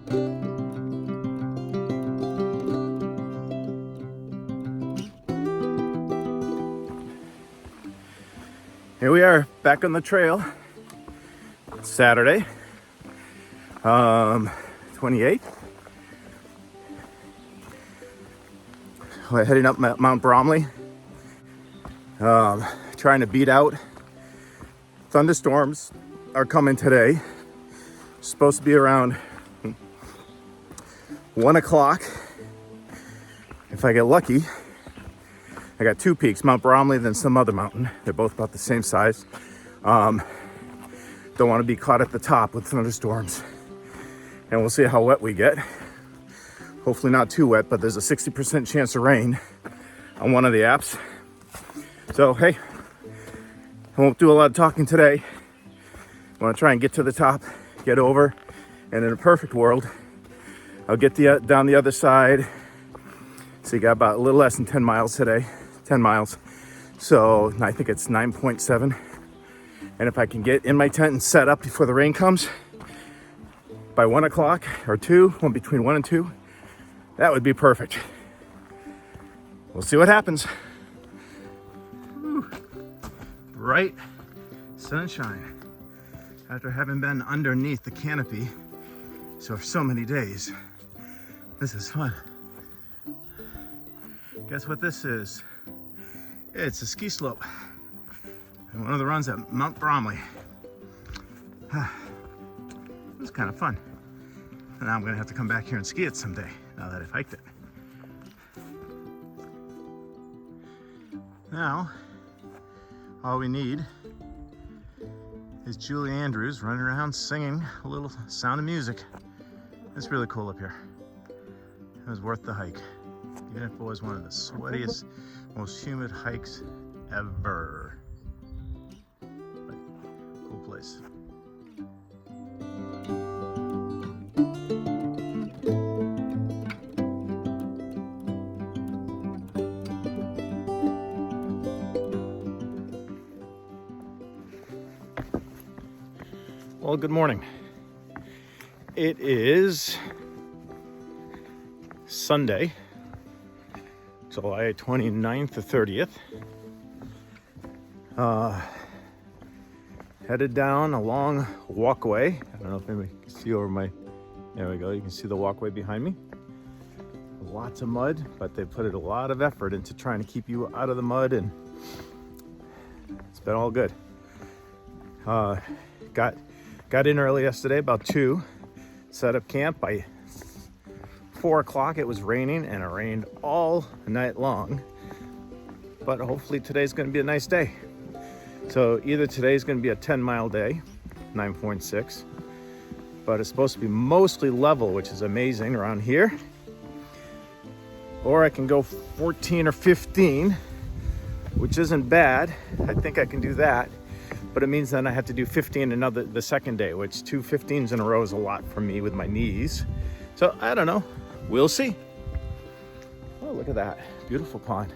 Here we are back on the trail. It's Saturday, 28th. We're heading up Mount Bromley, trying to beat out thunderstorms are coming today. Supposed to be around 1 o'clock. If I get lucky, I got two peaks, Mount Bromley, then some other mountain. They're both about the same size. Don't want to be caught at the top with thunderstorms. And we'll see how wet we get. Hopefully not too wet, but there's a 60% chance of rain on one of the apps. So, hey, I won't do a lot of talking today. I want to try and get to the top, get over, and in a perfect world, I'll get down the other side. So you got about a little less than 10 miles today, 10 miles. So I think it's 9.7. And if I can get in my tent and set up before the rain comes by 1 o'clock or 2, between 1 and 2, that would be perfect. We'll see what happens. Whew. Bright sunshine after having been underneath the canopy for so many days. This is fun. Guess what this is? It's a ski slope. And one of the runs at Mount Bromley. It was kind of fun. And now I'm gonna have to come back here and ski it someday, now that I've hiked it. Now, all we need is Julie Andrews running around singing a little Sound of Music. It's really cool up here. It was worth the hike. Even if it was one of the sweatiest, most humid hikes ever. But cool place. Well, good morning. It is Sunday, July 29th to 30th. Headed down a long walkway. I don't know if anybody can see over my, there we go. You can see the walkway behind me. Lots of mud, but they put a lot of effort into trying to keep you out of the mud, and it's been all good. Got in early yesterday, about 2, set up camp. By 4 o'clock it was raining, and it rained all night long, but hopefully today's going to be a nice day. So either today's going to be a 10-mile day, 9.6, but it's supposed to be mostly level, which is amazing around here, or I can go 14 or 15, which isn't bad. I think I can do that, but it means then I have to do 15 the second day, which 2 15s in a row is a lot for me with my knees. So I don't know. We'll see. Oh, look at that. Beautiful pond.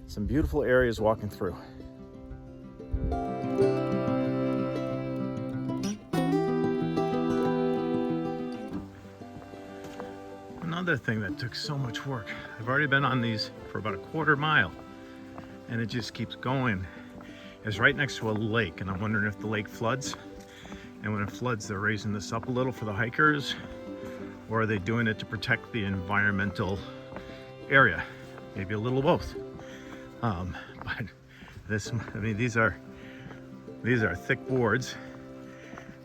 Some beautiful areas walking through. Another thing that took so much work. I've already been on these for about a quarter mile, and it just keeps going. It's right next to a lake, and I'm wondering if the lake floods. And when it floods, they're raising this up a little for the hikers, or are they doing it to protect the environmental area? Maybe a little of both. But this, I mean, these are thick boards.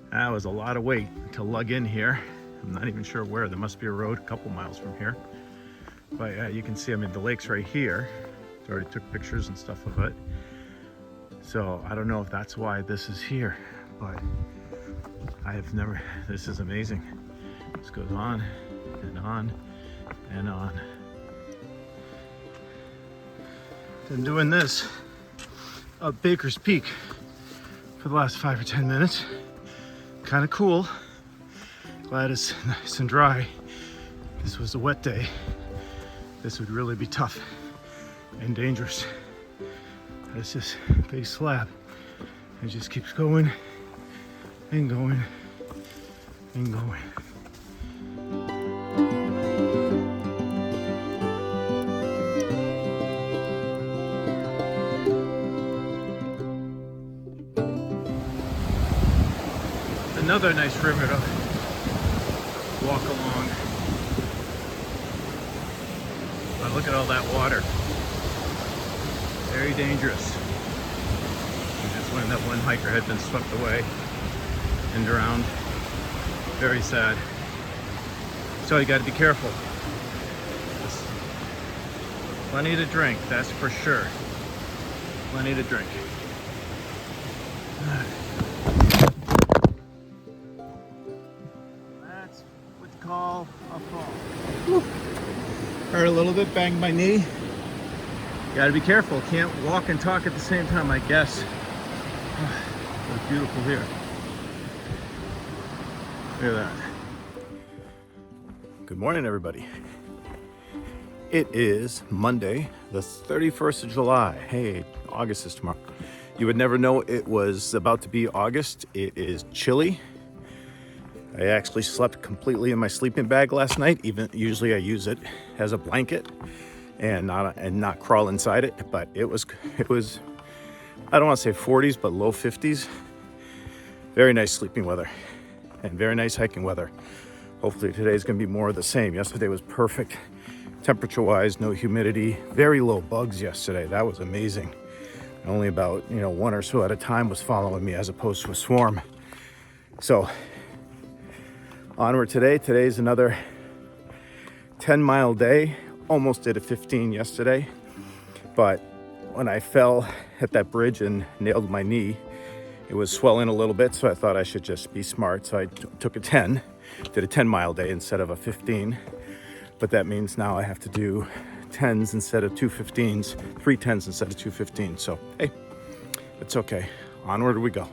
That was a lot of weight to lug in here. I'm not even sure where. There must be a road a couple miles from here. But you can see, I mean, the lake's right here. I already took pictures and stuff of it. So I don't know if that's why this is here, but I have never, this is amazing. This goes on and on and on. Been doing this up Baker's Peak for the last 5 or 10 minutes. Kind of cool. Glad it's nice and dry. If this was a wet day, this would really be tough and dangerous. It's this big slab. It just keeps going and going and going. Another nice river to walk along. But look at all that water. Very dangerous. And that's when that one hiker had been swept away and drowned. Very sad. So you got to be careful. There's plenty to drink, that's for sure. Plenty to drink. That's what you call a fall. Whew. Hurt a little bit, banged my knee. Gotta be careful, can't walk and talk at the same time, I guess. It's beautiful here. Look at that. Good morning, everybody. It is Monday, the 31st of July. Hey, August is tomorrow. You would never know it was about to be August. It is chilly. I actually slept completely in my sleeping bag last night. Usually I use it as a blanket and not crawl inside it. But it was I don't want to say 40s, but low 50s. Very nice sleeping weather and very nice hiking weather. Hopefully today's going to be more of the same. Yesterday was perfect temperature-wise, no humidity, very low bugs yesterday. That was amazing. Only about, one or so at a time was following me as opposed to a swarm. So onward today. Today's another 10-mile day. Almost did a 15 yesterday. But when I fell at that bridge and nailed my knee, it was swelling a little bit. So I thought I should just be smart. So I took a 10, did a 10-mile day instead of a 15. But that means now I have to do 10s instead of 2 15s, 3 10s instead of 2 15s. So, hey, it's okay. Onward we go.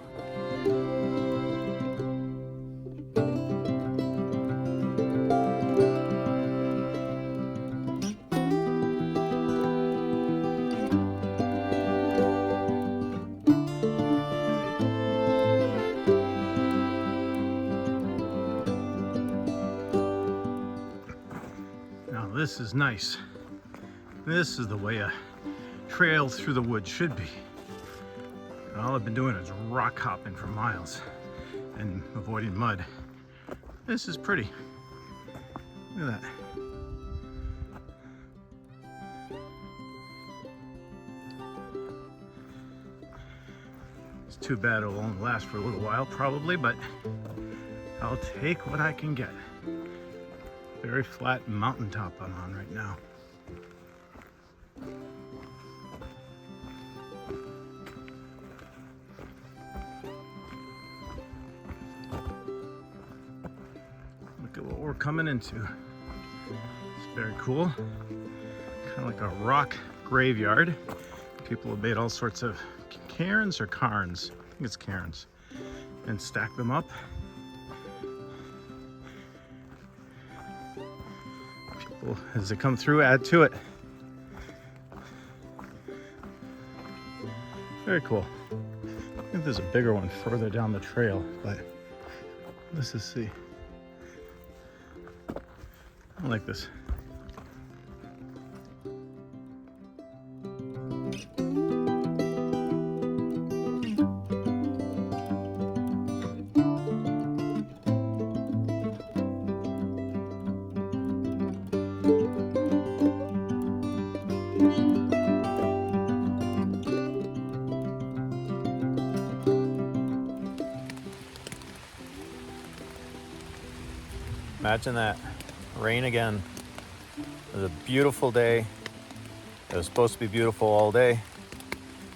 Now this is nice. This is the way a trail through the woods should be. All I've been doing is rock hopping for miles and avoiding mud. This is pretty. Look at that. It's too bad it'll only last for a little while probably, but I'll take what I can get. Very flat mountaintop I'm on right now. Look at what we're coming into. It's very cool. Kind of like a rock graveyard. People have made all sorts of cairns or cairns. I think it's cairns. And stack them up. People, as they come through, add to it. Very cool. I think there's a bigger one further down the trail, but let's just see. I like this. Imagine that. Rain again. It was a beautiful day. It was supposed to be beautiful all day.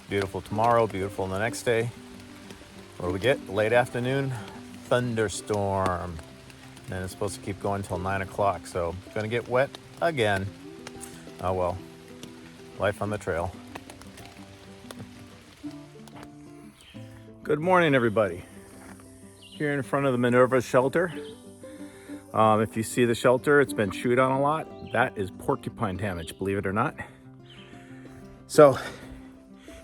Beautiful tomorrow, beautiful the next day. What do we get? Late afternoon, thunderstorm. And it's supposed to keep going until 9 o'clock. So it's gonna get wet again. Oh well, life on the trail. Good morning, everybody. Here in front of the Minerva shelter. If you see the shelter, it's been chewed on a lot. That is porcupine damage, believe it or not. So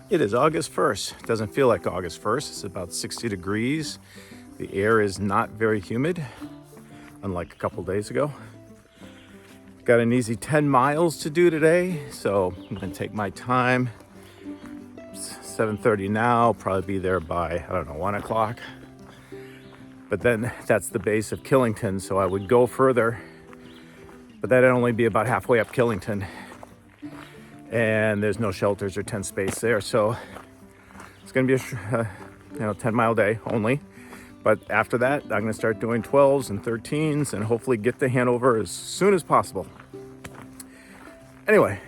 it is August 1st. It doesn't feel like August 1st. It's about 60 degrees. The air is not very humid, unlike a couple days ago. Got an easy 10 miles to do today, so I'm gonna take my time. It's 7:30 now, probably be there by, 1 o'clock. But then that's the base of Killington, so I would go further, but that'd only be about halfway up Killington. And there's no shelters or tent space there, so it's gonna be a 10-mile day only. But after that, I'm gonna start doing 12s and 13s and hopefully get to Hanover as soon as possible. Anyway,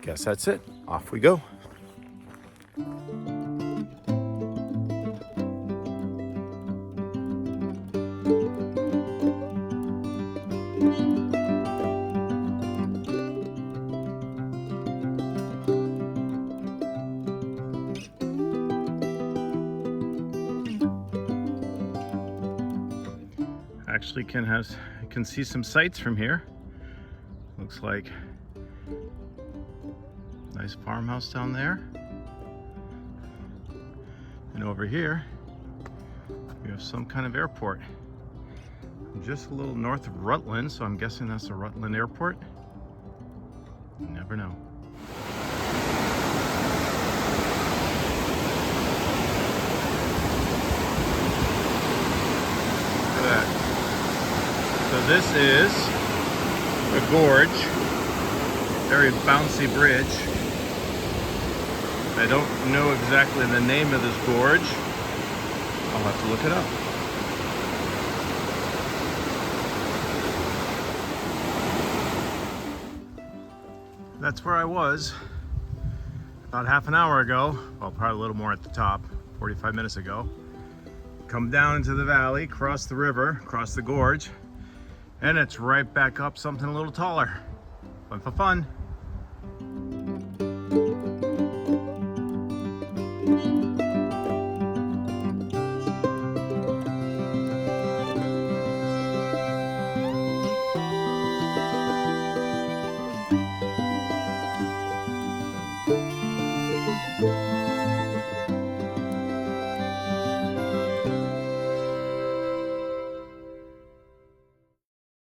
guess that's it. Off we go. Actually can see some sights from here. Looks like nice farmhouse down there. And over here, we have some kind of airport. Just a little north of Rutland, so I'm guessing that's the Rutland Airport. You never know. Look at that. So this is a gorge, very bouncy bridge. I don't know exactly the name of this gorge. I'll have to look it up. That's where I was about half an hour ago. Well, probably a little more at the top, 45 minutes ago. Come down into the valley, cross the river, cross the gorge, and it's right back up something a little taller. Fun for fun.